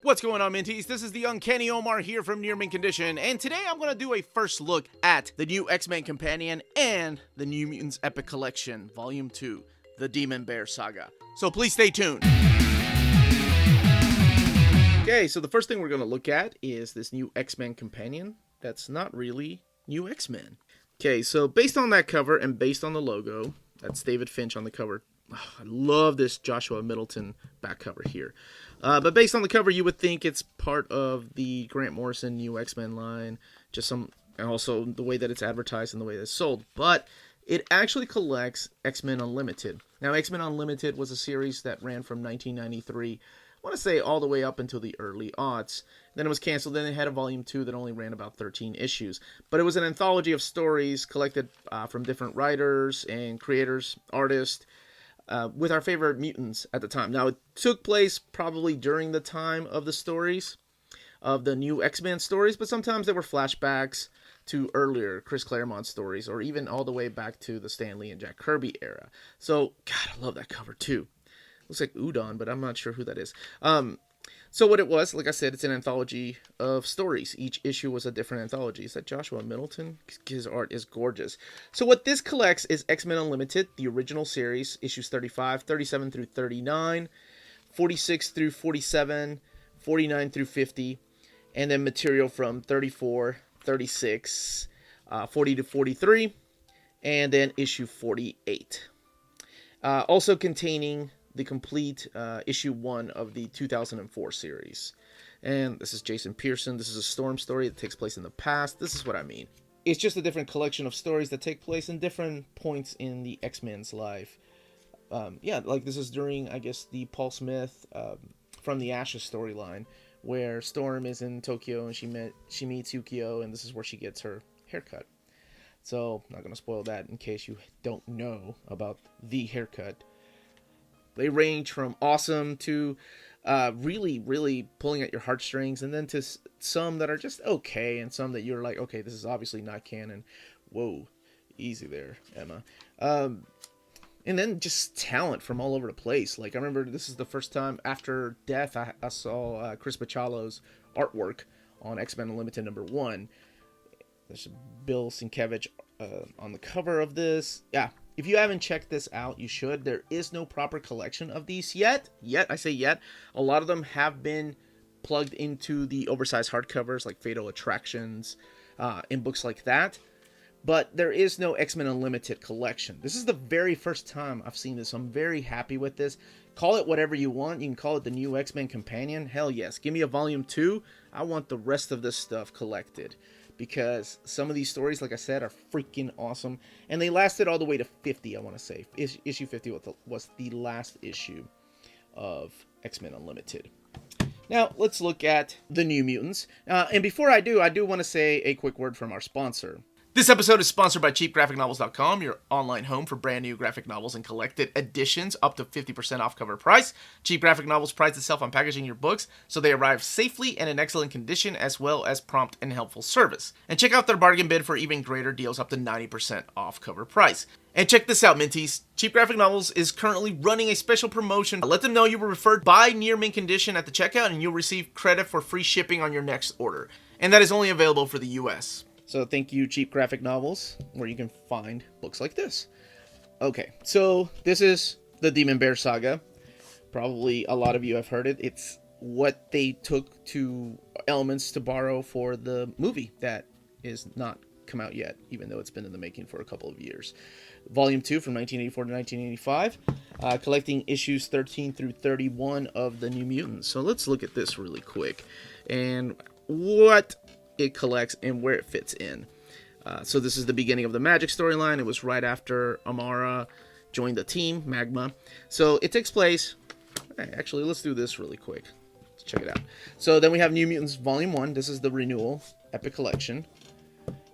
What's going on, Minties? This is the Uncanny Omar here from Near Mint Condition, and today I'm going to do a first look at the new XMen Companion and the New Mutants Epic Collection, Volume 2, the Demon Bear Saga. So please stay tuned. Okay, so the first thing we're going to look at is this new XMen Companion that's not really new X-Men. Okay, so based on that cover and based on the logo, that's David Finch on the cover. Oh, I love this Joshua Middleton back cover here. But based on the cover, you would think it's part of the Grant Morrison new X-Men line, and also the way that it's advertised and the way that it's sold. But it actually collects X-Men Unlimited. Now, X-Men Unlimited was a series that ran from 1993, I want to say all the way up until the early aughts. Then it was canceled. Then it had a volume 2 that only ran about 13 issues. But it was an anthology of stories collected from different writers and creators, artists, with our favorite mutants at the time. Now, it took place probably during the time of the stories, of the new X-Men stories, but sometimes there were flashbacks to earlier Chris Claremont stories, or even all the way back to the Stan Lee and Jack Kirby era. So, God, I love that cover too. Looks like Udon, but I'm not sure who that is. So what it was, like I said, it's an anthology of stories. Each issue was a different anthology. Is that Joshua Middleton? His art is gorgeous. So what this collects is X-Men Unlimited, the original series, issues 35, 37 through 39, 46 through 47, 49 through 50, and then material from 34, 36, 40 to 43, and then issue 48. Also containing the complete issue 1 of the 2004 series. And this is Jason Pearson. This is a Storm story that takes place in the past. This is what I mean. It's just a different collection of stories that take place in different points in the X-Men's life. Like this is during, I guess, the Paul Smith From the Ashes storyline, where Storm is in Tokyo and she meets Yukio, and this is where she gets her haircut. So, not going to spoil that in case you don't know about the haircut. They range from awesome to really, really pulling at your heartstrings, and then to some that are just okay, and some that you're like, okay, this is obviously not canon. Whoa, easy there, Emma. And then just talent from all over the place. Like, I remember this is the first time after Death I saw Chris Bachalo's artwork on X-Men Unlimited #1. There's Bill Sienkiewicz on the cover of this. Yeah. If you haven't checked this out, you should. There is no proper collection of these yet. I say yet. A lot of them have been plugged into the oversized hardcovers like Fatal Attractions in books like that. But there is no X-Men Unlimited collection. This is the very first time I've seen this. I'm very happy with this. Call it whatever you want. You can call it the new X-Men Companion. Hell yes. Give me a volume 2. I want the rest of this stuff collected. Because some of these stories, like I said, are freaking awesome. And they lasted all the way to 50, I want to say. Issue 50 was the last issue of X-Men Unlimited. Now, let's look at the New Mutants. And before I do want to say a quick word from our sponsor. This episode is sponsored by CheapGraphicNovels.com, your online home for brand new graphic novels and collected editions up to 50% off cover price. Cheap Graphic Novels prides itself on packaging your books so they arrive safely and in excellent condition, as well as prompt and helpful service. And check out their bargain bin for even greater deals up to 90% off cover price. And check this out, Minties. Cheap Graphic Novels is currently running a special promotion. Let them know you were referred by Near Mint Condition at the checkout, and you'll receive credit for free shipping on your next order. And that is only available for the US. So thank you, Cheap Graphic Novels, where you can find books like this. Okay, so this is the Demon Bear Saga. Probably a lot of you have heard it. It's what they took to elements to borrow for the movie that is not come out yet, even though it's been in the making for a couple of years. Volume 2 from 1984 to 1985, collecting issues 13 through 31 of the New Mutants. So let's look at this really quick and what it collects and where it fits in. So this is the beginning of the Magic storyline. It was right after Omar joined the team, Magma. So it takes place... Actually, let's do this really quick. Let's check it out. So then we have New Mutants Volume 1. This is the renewal, Epic Collection.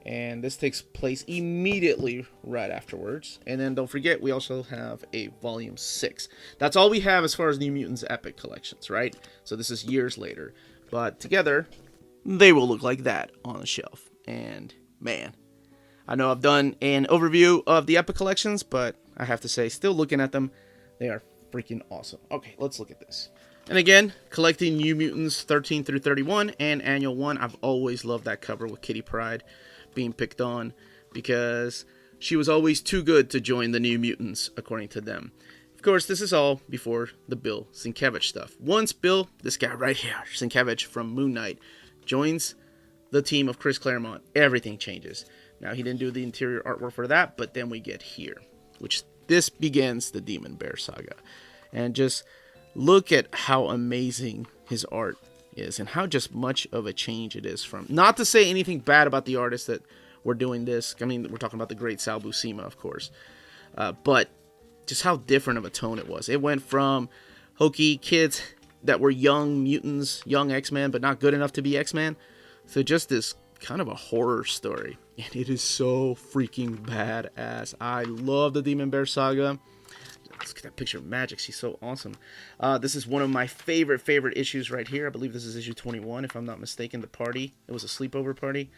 And this takes place immediately right afterwards. And then don't forget, we also have a Volume 6. That's all we have as far as New Mutants Epic Collections, right? So this is years later. But together, they will look like that on the shelf. And man, I know I've done an overview of the Epic Collections, but I have to say, still looking at them, they are freaking awesome. Okay, let's look at this. And again, collecting New Mutants 13 through 31 and Annual 1. I've always loved that cover with Kitty Pryde being picked on because she was always too good to join the New Mutants, according to them. Of course, this is all before the Bill Sienkiewicz stuff. Once Bill, this guy right here, Sienkiewicz from Moon Knight, joins the team of Chris Claremont, everything changes. Now, he didn't do the interior artwork for that, but then we get here, which this begins the Demon Bear Saga. And just look at how amazing his art is and how just much of a change it is from. Not to say anything bad about the artists that were doing this. I mean, we're talking about the great Sal Buscema, of course. But just how different of a tone it was. It went from hokey kids that were young mutants, young X-Men, but not good enough to be X-Men. So just this kind of a horror story. And it is so freaking badass. I love the Demon Bear Saga. Look at that picture of Magic. She's so awesome. This is one of my favorite issues right here. I believe this is issue 21, if I'm not mistaken. The party. It was a sleepover party.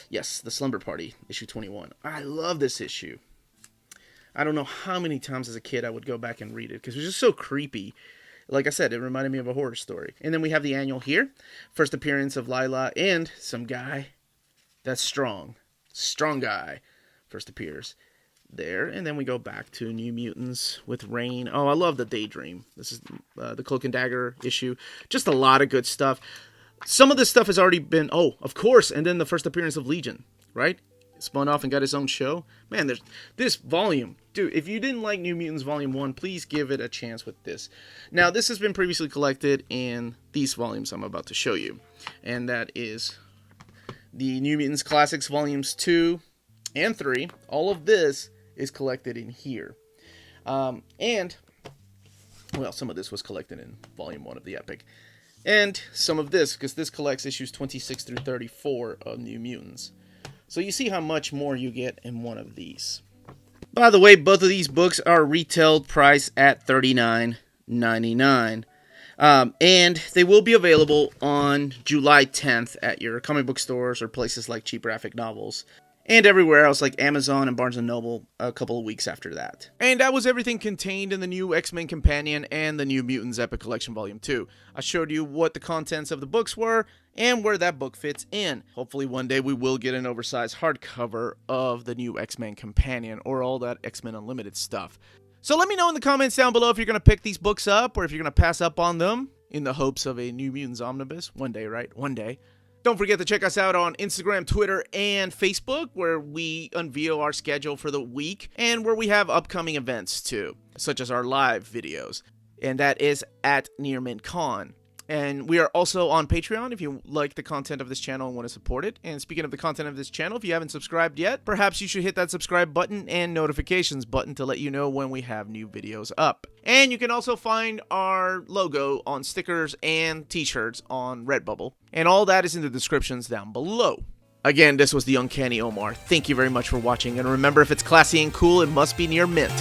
Yes, the slumber party, issue 21. I love this issue. I don't know how many times as a kid I would go back and read it because it was just so creepy. Like I said, it reminded me of a horror story. And then we have the annual here. First appearance of Lila and some guy that's strong. Strong guy first appears there. And then we go back to New Mutants with Rain. Oh, I love the Daydream. This is the Cloak and Dagger issue. Just a lot of good stuff. Some of this stuff has already been, oh, of course. And then the first appearance of Legion, right? Spun off and got his own show. Man, there's this volume. Dude, if you didn't like New Mutants Volume 1, please give it a chance with this. Now, this has been previously collected in these volumes I'm about to show you. And that is the New Mutants Classics Volumes 2 and 3. All of this is collected in here. And, well, some of this was collected in Volume 1 of the Epic. And some of this, because this collects issues 26 through 34 of New Mutants. So you see how much more you get in one of these. By the way, both of these books are retailed price at $39.99. And they will be available on July 10th at your comic book stores or places like Cheap Graphic Novels. And everywhere else like Amazon and Barnes & Noble a couple of weeks after that. And that was everything contained in the new XMen Companion and the New Mutants Epic Collection Volume 2. I showed you what the contents of the books were and where that book fits in. Hopefully one day we will get an oversized hardcover of the new XMen Companion or all that X-Men Unlimited stuff. So let me know in the comments down below if you're going to pick these books up or if you're going to pass up on them in the hopes of a New Mutants Omnibus. One day, right? One day. Don't forget to check us out on Instagram, Twitter, and Facebook, where we unveil our schedule for the week and where we have upcoming events too, such as our live videos. And that is at NearMintCon. And we are also on Patreon if you like the content of this channel and want to support it. And speaking of the content of this channel, if you haven't subscribed yet, perhaps you should hit that subscribe button and notifications button to let you know when we have new videos up. And you can also find our logo on stickers and t-shirts on Redbubble. And all that is in the descriptions down below. Again, this was the Uncanny Omar. Thank you very much for watching. And remember, if it's classy and cool, it must be near mint.